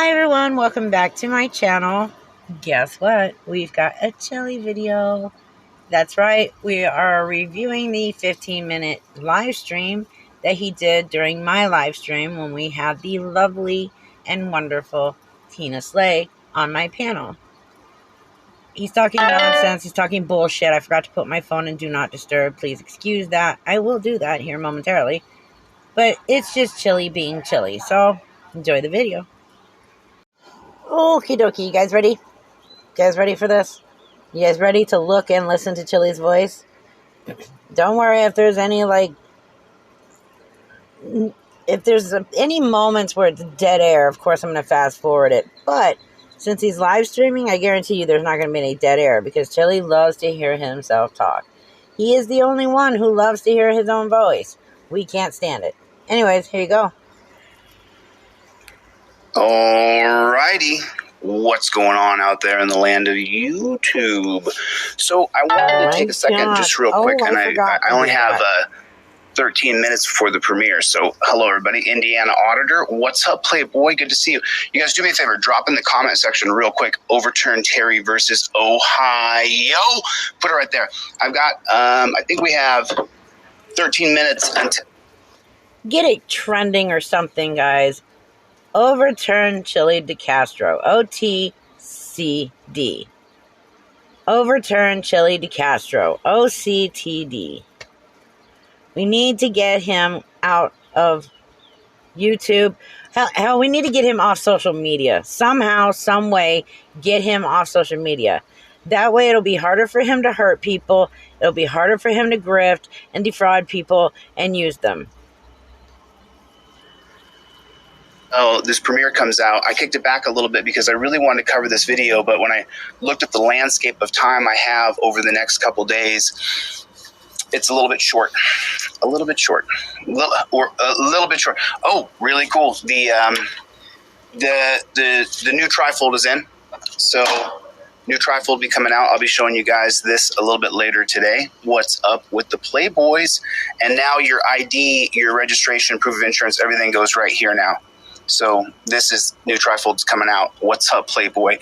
Hi everyone, welcome back to my channel. Guess what? We've got a Chille video. That's right, we are reviewing the 15-minute live stream that he did during my live stream when we had the lovely and wonderful Tina Slay on my panel. He's talking nonsense, he's talking bullshit. I forgot to put my phone in Do Not Disturb. Please excuse that. I will do that here momentarily. But it's just Chille being Chille, so enjoy the video. Okie dokie, you guys ready? You guys ready for this? You guys ready to look and listen to Chille's voice? Don't worry if there's any, if there's any moments where it's dead air, of course I'm going to fast forward it. But since he's live streaming, I guarantee you there's not going to be any dead air because Chille loves to hear himself talk. He is the only one who loves to hear his own voice. We can't stand it. Anyways, here you go. Alrighty, what's going on out there in the land of YouTube? So I wanted to take a second just real quick, and I only have 13 minutes before the premiere. So hello everybody, Indiana Auditor, what's up Playboy, good to see you. You guys do me a favor, drop in the comment section real quick, overturn Terry versus Ohio, put it right there. I've got, I think we have 13 minutes until... Get it trending or something, guys. Overturn Chille DeCastro. OTCD. Overturn Chille DeCastro. OCTD. We need to get him out of YouTube. Hell, we need to get him off social media. Somehow, some way, get him off social media. That way, it'll be harder for him to hurt people. It'll be harder for him to grift and defraud people and use them. Oh, this premiere comes out. I kicked it back a little bit because I really wanted to cover this video, but when I looked at the landscape of time I have over the next couple days, it's a little bit short. A little bit short. A little bit short. Oh, really cool. The new trifold is in. So new trifold will be coming out. I'll be showing you guys this a little bit later today. What's up with the Playboys? And now your ID, your registration, proof of insurance, everything goes right here now. So this is new trifolds coming out. What's up, Playboy?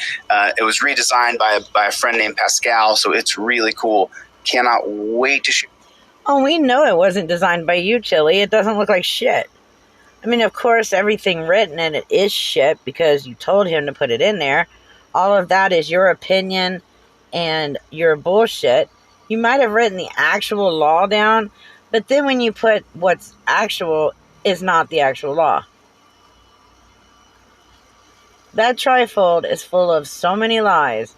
It was redesigned by a friend named Pascal, so it's really cool. Cannot wait to shoot. Oh, we know it wasn't designed by you, Chille. It doesn't look like shit. I mean, of course, everything written in it is shit because you told him to put it in there. All of that is your opinion and your bullshit. You might have written the actual law down, but then when you put what's actual is not the actual law. That trifold is full of so many lies.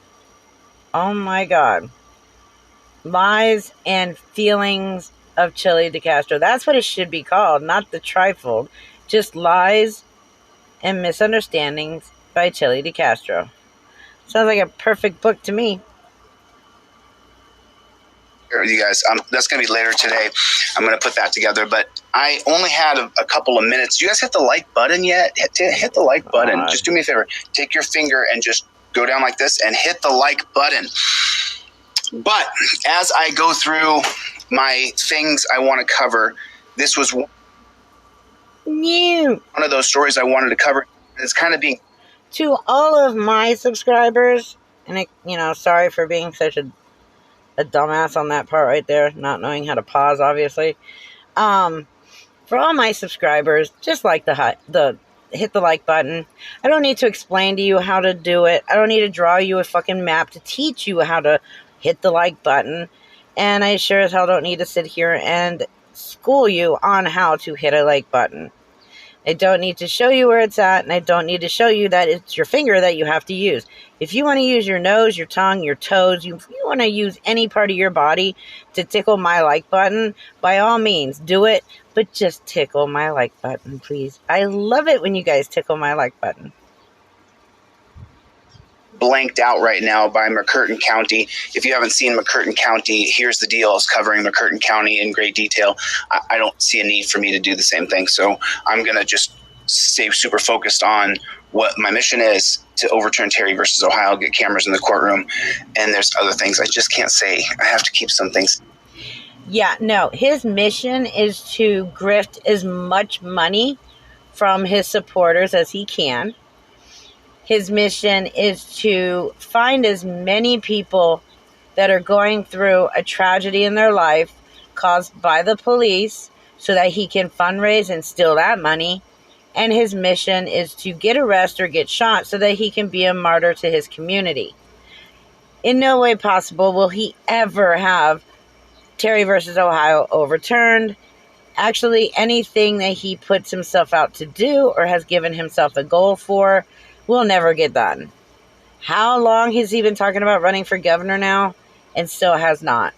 Oh my God. Lies and feelings of Chille DeCastro. That's what it should be called, not the trifold. Just lies and misunderstandings by Chille DeCastro. Sounds like a perfect book to me. You guys, that's going to be later today. I'm going to put that together, but I only had a couple of minutes. You guys hit the like button yet? Hit the like button. Just do me a favor. Take your finger and just go down like this and hit the like button. But as I go through my things I want to cover, this was one of those stories I wanted to cover. It's kind of being... To all of my subscribers, and sorry for being such a dumbass on that part right there, not knowing how to pause, obviously. For all my subscribers, just like the hit the like button. I don't need to explain to you how to do it. I don't need to draw you a fucking map to teach you how to hit the like button. And I sure as hell don't need to sit here and school you on how to hit a like button. I don't need to show you where it's at, and I don't need to show you that it's your finger that you have to use. If you want to use your nose, your tongue, your toes, if you want to use any part of your body to tickle my like button, by all means, do it. But just tickle my like button, please. I love it when you guys tickle my like button. Blanked out right now by McCurtain County. If you haven't seen McCurtain County, here's the deal. It's covering McCurtain County in great detail. I don't see a need for me to do the same thing. So I'm going to just stay super focused on what my mission is, to overturn Terry versus Ohio, get cameras in the courtroom. And there's other things I just can't say. I have to keep some things. Yeah, no, his mission is to grift as much money from his supporters as he can. His mission is to find as many people that are going through a tragedy in their life caused by the police so that he can fundraise and steal that money. And his mission is to get arrested or get shot so that he can be a martyr to his community. In no way possible will he ever have Terry versus Ohio overturned. Actually, anything that he puts himself out to do or has given himself a goal for will never get done. How long has he been talking about running for governor now and still has not?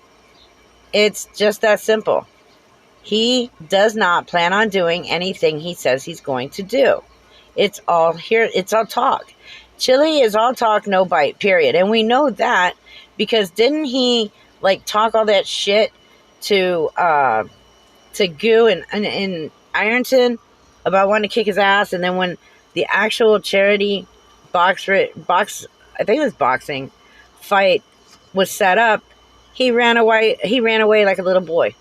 It's just that simple. He does not plan on doing anything he says he's going to do. It's all here. It's all talk. Chille is all talk, no bite, period. And we know that because didn't he talk all that shit to Goo and Ironton about wanting to kick his ass, and then when the actual charity I think it was boxing fight was set up, he ran away like a little boy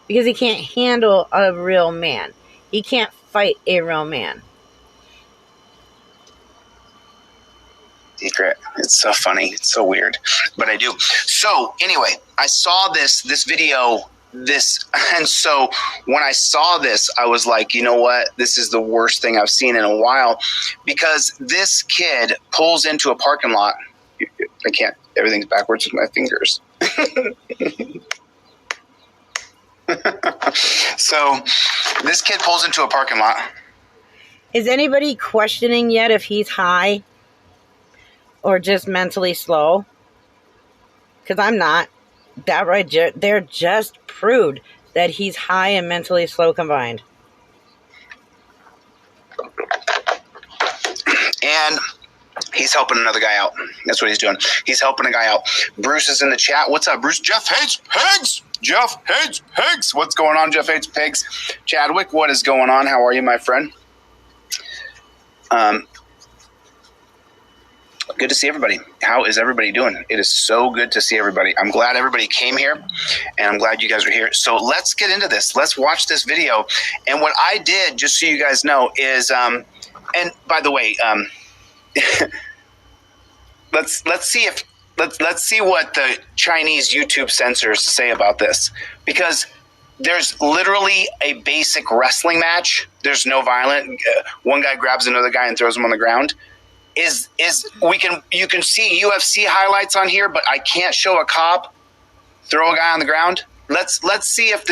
because he can't handle a real man. He can't fight a real man. Secret. It's so funny. It's so weird, but I do. So anyway, I saw this video. And so when I saw this, I was like, you know what? This is the worst thing I've seen in a while, because this kid pulls into a parking lot. I can't. Everything's backwards with my fingers. So this kid pulls into a parking lot. Is anybody questioning yet if he's high or just mentally slow? Because I'm not. That right there just proved that he's high and mentally slow combined. And he's helping another guy out. That's what he's doing. He's helping a guy out. Bruce is in the chat. What's up, Bruce? Jeff hates pigs. Jeff hates pigs. What's going on? Jeff hates pigs. Chadwick, what is going on? How are you, my friend? Good to see everybody. How is everybody doing? It is so good to see everybody. I'm glad everybody came here, and I'm glad you guys are here. So let's get into this. Let's watch this video. And what I did, just so you guys know, is and by the way, let's see what the Chinese YouTube censors say about this, because there's literally a basic wrestling match. There's no violent. One guy grabs another guy and throws him on the ground. You can see UFC highlights on here, but I can't show a cop throw a guy on the ground. Let's see if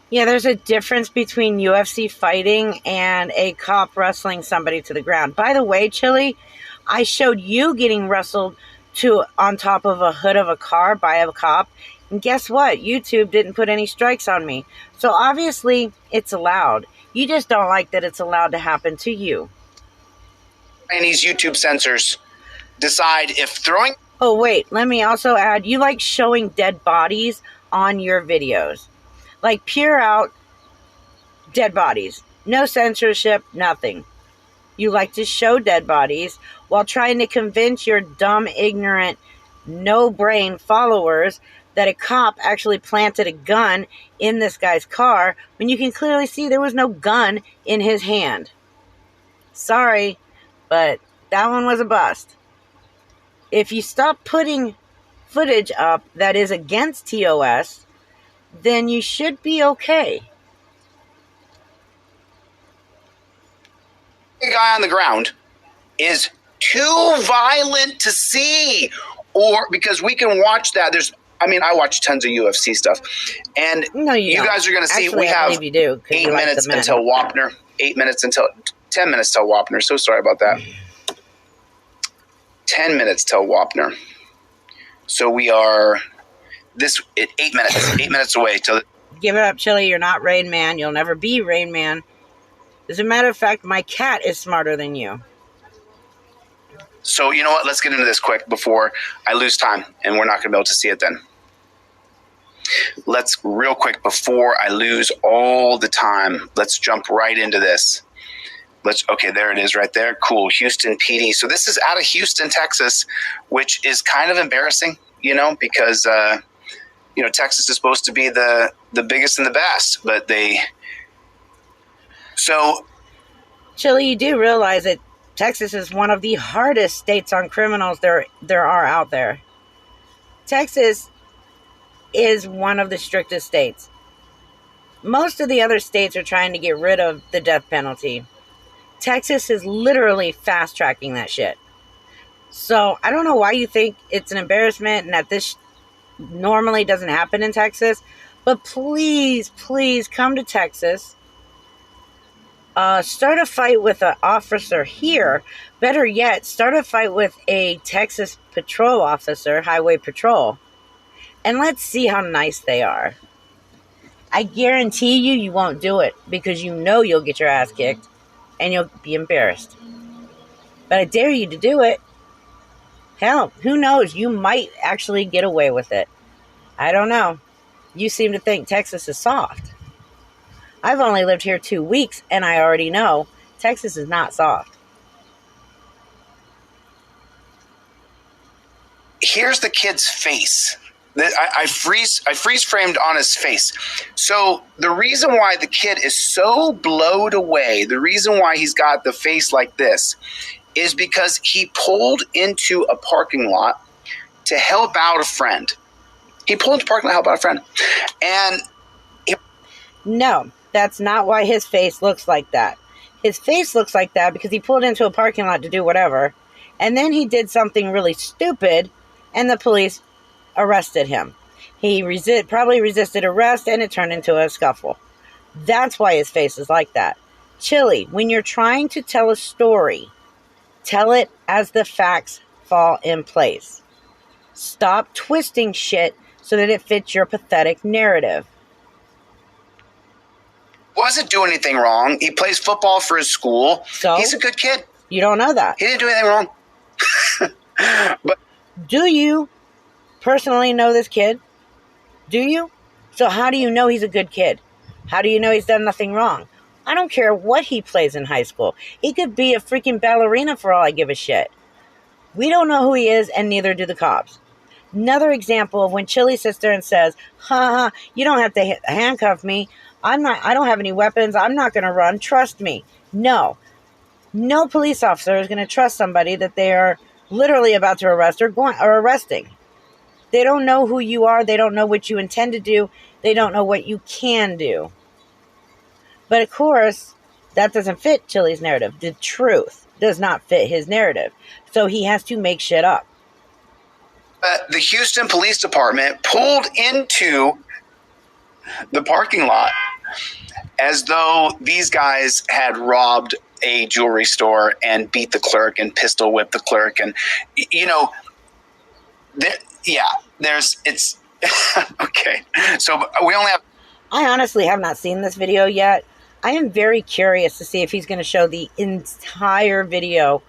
yeah, there's a difference between UFC fighting and a cop wrestling somebody to the ground. By the way, Chille, I showed you getting wrestled on top of a hood of a car by a cop, and guess what? YouTube didn't put any strikes on me. So obviously, it's allowed. You just don't like that it's allowed to happen to you. Chinese YouTube censors decide if throwing... Oh, wait. Let me also add, you like showing dead bodies on your videos. Like pure out dead bodies. No censorship, nothing. You like to show dead bodies while trying to convince your dumb, ignorant, no-brain followers that a cop actually planted a gun in this guy's car when you can clearly see there was no gun in his hand. Sorry, but that one was a bust. If you stop putting footage up that is against TOS, then you should be okay. The guy on the ground is too violent to see, or because we can watch that. I watch tons of UFC stuff, and no, you guys are going to see. Actually, we have 8 minutes until Wapner. 10 minutes till Wapner. So sorry about that. 10 minutes till Wapner. So we are 8 minutes. 8 minutes away till. Give it up, Chille. You're not Rain Man. You'll never be Rain Man. As a matter of fact, my cat is smarter than you. So you know what? Let's get into this quick before I lose time, and we're not going to be able to see it then. Let's real quick before I lose all the time. Let's jump right into this. Okay, there it is right there. Cool. Houston PD. So this is out of Houston, Texas, which is kind of embarrassing, because, Texas is supposed to be the biggest and the best, but So Chille, you do realize that Texas is one of the hardest states on criminals there are out there. Texas is one of the strictest states. Most of the other states are trying to get rid of the death penalty. Texas is literally fast-tracking that shit. So I don't know why you think it's an embarrassment and that this normally doesn't happen in Texas. But please, please come to Texas. Start a fight with an officer here. Better yet, start a fight with a Texas patrol officer, highway patrol. And let's see how nice they are. I guarantee you won't do it because you know you'll get your ass kicked and you'll be embarrassed. But I dare you to do it. Hell, who knows? You might actually get away with it. I don't know. You seem to think Texas is soft. I've only lived here 2 weeks and I already know Texas is not soft. Here's the kid's face. I freeze framed on his face. So the reason why the kid is so blowed away, the reason why he's got the face like this, is because he pulled into a parking lot to help out a friend. He pulled into a parking lot to help out a friend. And no, that's not why his face looks like that. His face looks like that because he pulled into a parking lot to do whatever. And then he did something really stupid and the police arrested him. He probably resisted arrest and it turned into a scuffle. That's why his face is like that. Chille, when you're trying to tell a story, tell it as the facts fall in place. Stop twisting shit so that it fits your pathetic narrative. Wasn't doing anything wrong. He plays football for his school. So he's a good kid. You don't know that. He didn't do anything wrong. But do you personally know this kid? Do you? So how do you know he's a good kid? How do you know he's done nothing wrong? I don't care what he plays in high school. He could be a freaking ballerina for all I give a shit. We don't know who he is, and neither do the cops. Another example of when Chille sits there and says, ha, you don't have to handcuff me. I don't have any weapons. I'm not going to run. Trust me. No police officer is going to trust somebody that they are literally about to arrest or arresting. They don't know who you are. They don't know what you intend to do. They don't know what you can do. But of course, that doesn't fit Chille's narrative. The truth does not fit his narrative. So he has to make shit up. The Houston Police Department pulled into the parking lot as though these guys had robbed a jewelry store and beat the clerk and pistol whipped the clerk. And, it's okay. So we only have. I honestly have not seen this video yet. I am very curious to see if he's going to show the entire video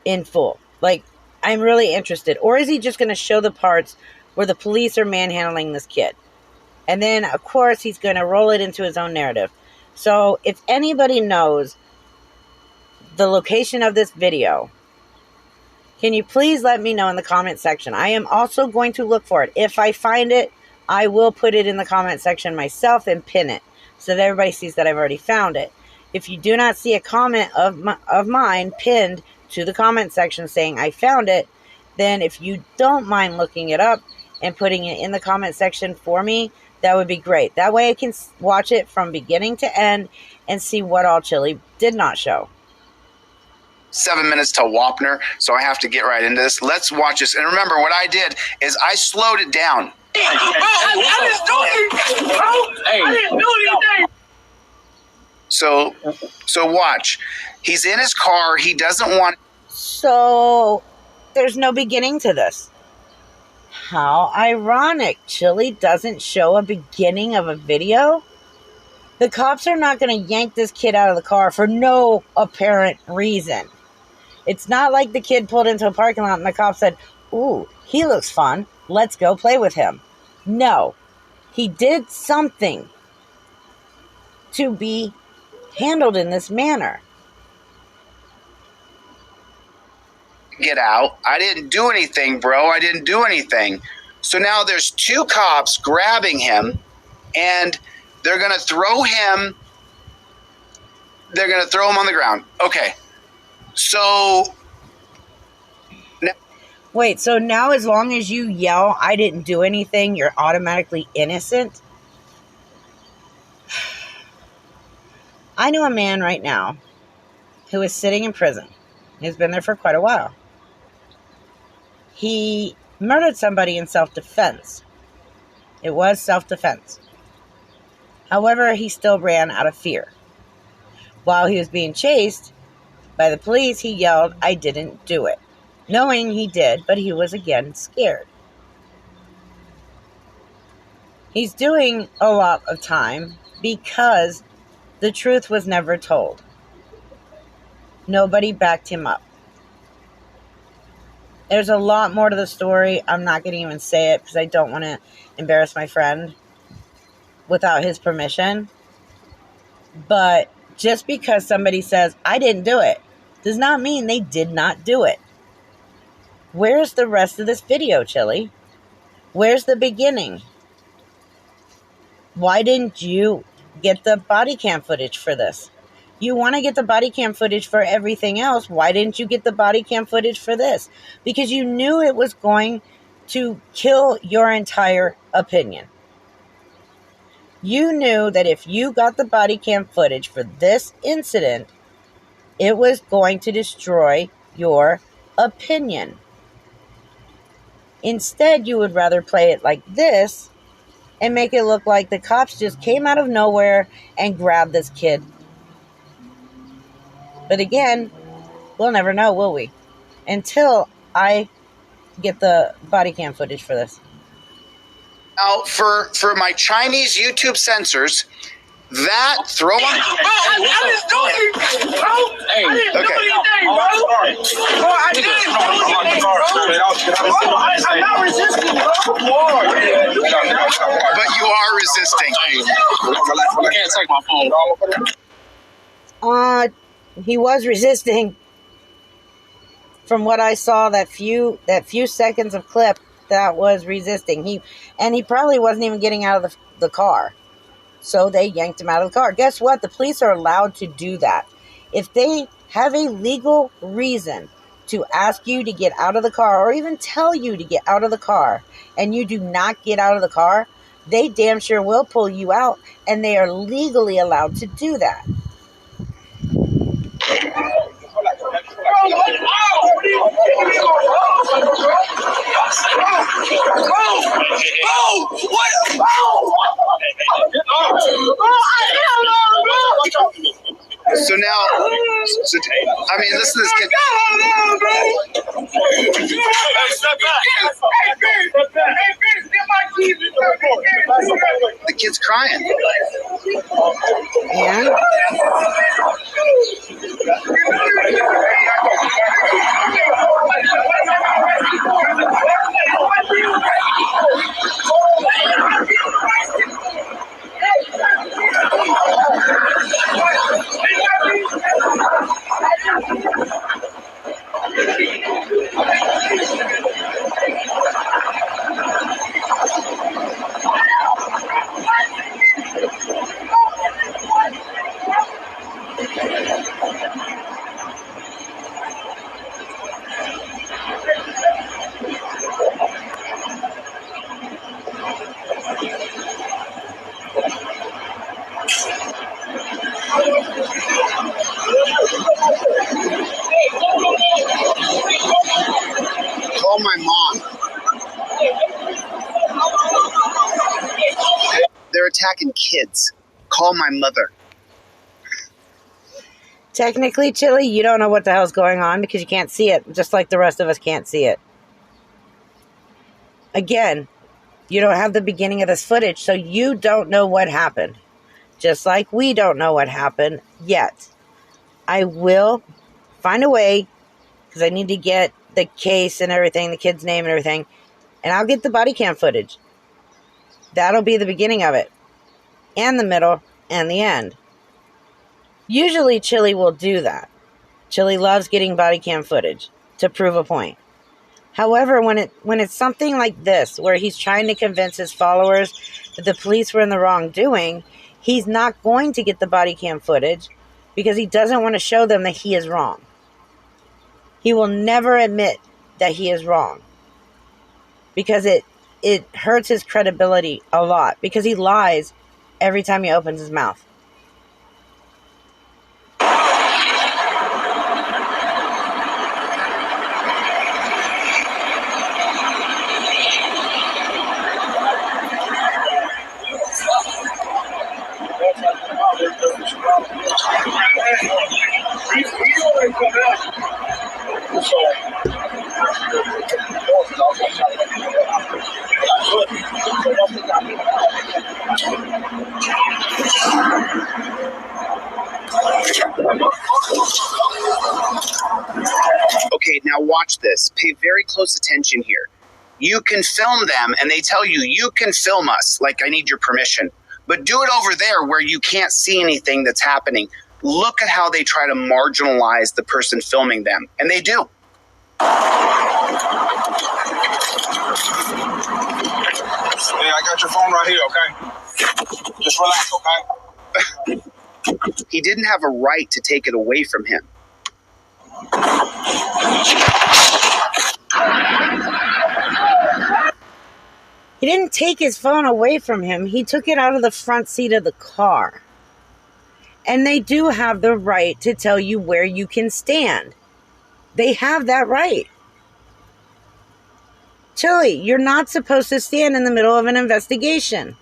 in full. Like, I'm really interested. Or is he just going to show the parts where the police are manhandling this kid? And then, of course, he's going to roll it into his own narrative. So, if anybody knows the location of this video, can you please let me know in the comment section? I am also going to look for it. If I find it, I will put it in the comment section myself and pin it so that everybody sees that I've already found it. If you do not see a comment of mine pinned to the comment section saying I found it, then if you don't mind looking it up and putting it in the comment section for me, that would be great. That way I can watch it from beginning to end and see what all Chille did not show. 7 minutes till Wapner, so I have to get right into this. Let's watch this. And remember, what I did is I slowed it down. I didn't do anything. So watch. He's in his car. He doesn't want. So there's no beginning to this. How ironic. Chille doesn't show a beginning of a video. The cops are not going to yank this kid out of the car for no apparent reason. It's not like the kid pulled into a parking lot and the cop said, ooh, he looks fun. Let's go play with him. No. He did something to be handled in this manner. Get out. I didn't do anything, bro. I didn't do anything. So now there's two cops grabbing him and they're going to throw him they're going to throw him on the ground. Okay. So... Wait, so now as long as you yell, I didn't do anything, you're automatically innocent? I know a man right now who is sitting in prison. He's been there for quite a while. He murdered somebody in self-defense. It was self-defense. However, he still ran out of fear. While he was being chased by the police, he yelled, I didn't do it. Knowing he did, but he was again scared. He's doing a lot of time because the truth was never told. Nobody backed him up. There's a lot more to the story. I'm not going to even say it because I don't want to embarrass my friend without his permission. But just because somebody says, I didn't do it, does not mean they did not do it. Where's the rest of this video, Chille? Where's the beginning? Why didn't you get the body cam footage for this? You want to get the body cam footage for everything else. Why didn't you get the body cam footage for this? Because you knew it was going to kill your entire opinion. You knew that if you got the body cam footage for this incident, it was going to destroy your opinion. Instead, you would rather play it like this and make it look like the cops just came out of nowhere and grabbed this kid. But again, we'll never know, will we? Until I get the body cam footage for this. Now, for my Chinese YouTube censors, that throw on... I didn't do anything, bro. Hey, I didn't do anything, bro. Bro, I didn't do anything, bro. I'm not resisting, bro. But you are resisting. You can't take my phone. He was resisting. From what I saw, that few seconds of clip, that was resisting. He probably wasn't even getting out of the car. So they yanked him out of the car. Guess what? The police are allowed to do that. If they have a legal reason to ask you to get out of the car or even tell you to get out of the car and you do not get out of the car, they damn sure will pull you out, and they are legally allowed to do that. So now, I mean, listen to this kid. The kid's crying. Yeah. Call my mom. They're attacking kids. Call my mother. Technically, Chille, you don't know what the hell's going on because you can't see it, just like the rest of us can't see it. Again, you don't have the beginning of this footage, so you don't know what happened. Just like we don't know what happened yet. I will find a way, because I need to get the case and everything, the kid's name and everything, and I'll get the body cam footage. That'll be the beginning of it, and the middle, and the end. Usually Chille will do that. Chille loves getting body cam footage to prove a point. However, when it's something like this, where he's trying to convince his followers that the police were in the wrongdoing, he's not going to get the body cam footage because he doesn't want to show them that he is wrong. He will never admit that he is wrong because it hurts his credibility a lot, because he lies every time he opens his mouth. Okay, now watch this. Pay very close attention here. You can film them, and they tell you, you can film us, like I need your permission. But do it over there where you can't see anything that's happening. Look at how they try to marginalize the person filming them. And they do. Hey, I got your phone right here, okay? Just relax, okay? He didn't have a right to take it away from him. He didn't take his phone away from him. He took it out of the front seat of the car. And they do have the right to tell you where you can stand. They have that right. Chille, you're not supposed to stand in the middle of an investigation,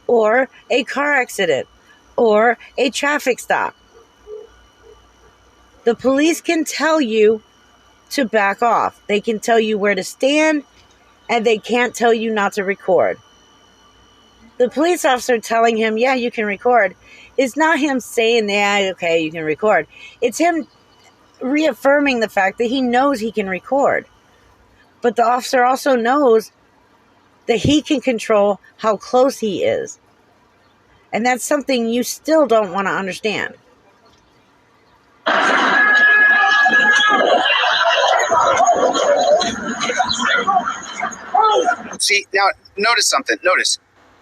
or a car accident, or a traffic stop. The police can tell you to back off. They can tell you where to stand, and they can't tell you not to record. The police officer telling him, yeah, you can record, is not him saying, yeah, okay, you can record. It's him reaffirming the fact that he knows he can record. But the officer also knows that he can control how close he is. And that's something you still don't want to understand. See, now, notice something. Notice.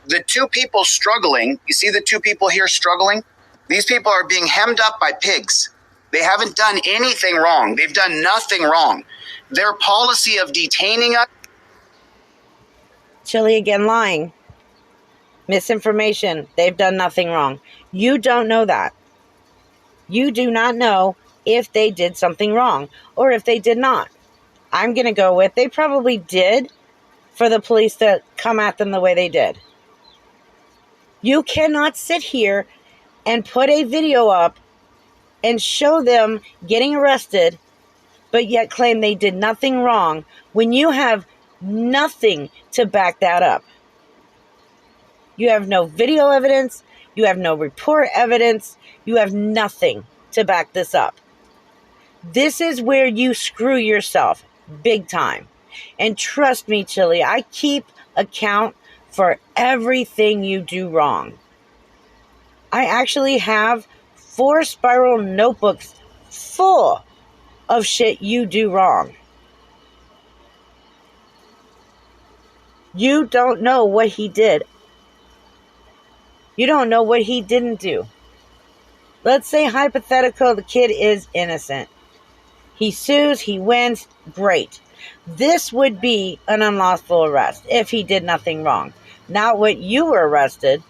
The two people struggling, you see the two people here struggling? These people are being hemmed up by pigs. They haven't done anything wrong. They've done nothing wrong. Their policy of detaining us... Chille again lying. Misinformation. They've done nothing wrong. You don't know that. You do not know if they did something wrong or if they did not. I'm going to go with they probably did for the police to come at them the way they did. You cannot sit here and put a video up and show them getting arrested, but yet claim they did nothing wrong when you have nothing to back that up. You have no video evidence. You have no report evidence. You have nothing to back this up. This is where you screw yourself big time. And trust me, Chille, I keep account for everything you do wrong. I actually have 4 spiral notebooks full of shit you do wrong. You don't know what he did. You don't know what he didn't do. Let's say, hypothetical, the kid is innocent. He sues, he wins, great. This would be an unlawful arrest if he did nothing wrong. Not what you were arrested,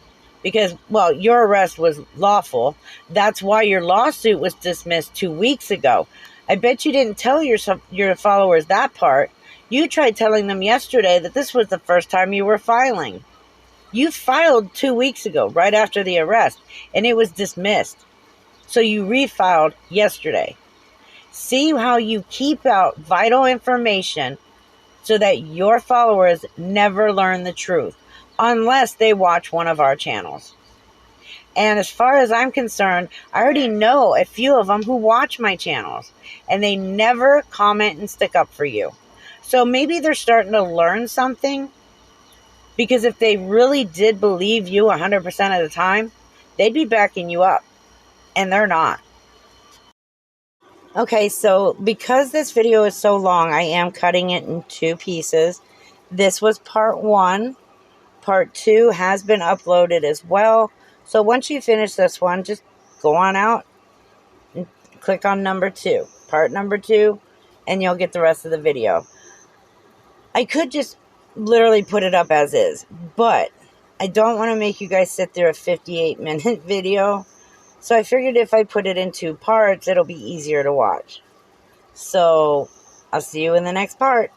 because, well, your arrest was lawful. That's why your lawsuit was dismissed 2 weeks ago. I bet you didn't tell your followers that part. You tried telling them yesterday that this was the first time you were filing. You filed 2 weeks ago, right after the arrest, and it was dismissed. So you refiled yesterday. See how you keep out vital information so that your followers never learn the truth, unless they watch one of our channels. And as far as I'm concerned, I already know a few of them who watch my channels, and they never comment and stick up for you. So maybe they're starting to learn something, because if they really did believe you 100% of the time, they'd be backing you up, and they're not. Okay, so because this video is so long, I am cutting it in 2 pieces. This was part 1. Part 2 has been uploaded as well. So once you finish this one, just go on out click on number 2, part number 2, and you'll get the rest of the video. I could just literally put it up as is, but I don't want to make you guys sit through a 58-minute video. So I figured if I put it in 2 parts, it'll be easier to watch. So I'll see you in the next part.